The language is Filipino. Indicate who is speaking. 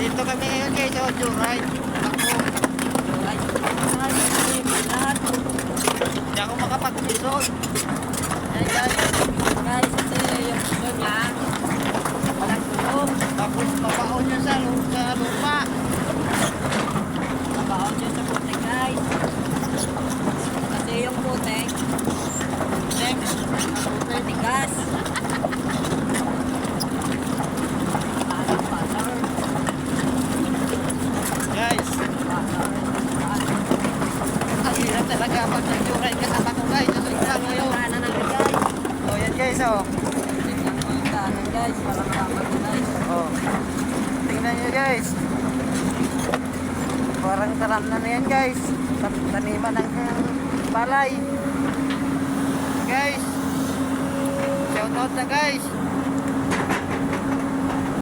Speaker 1: Dito kami ngayon guys, oh, joyride. Ako. Hindi ako makapag-episode. Ayan guys.
Speaker 2: Guys, kasi yung gusto niya, walang tulong.
Speaker 1: Tapos mabaon niya sa lupa.
Speaker 2: Nabaon siya sa putik, guys. Kasi yung putik, matigas. Parang butter.
Speaker 1: Guys, ang hirap talaga pag nag-joyride kasama ko guys. Sa isla ngayon.
Speaker 2: Kanan natin, guys.
Speaker 1: Oh, yan guys, oh.
Speaker 2: Tingnan mo yung kanan, guys. Walang rapat, guys.
Speaker 1: Oh. Tingnan nyo guys. Parang talam na yan guys. Taniman ng palay. Guys. Shout out na guys.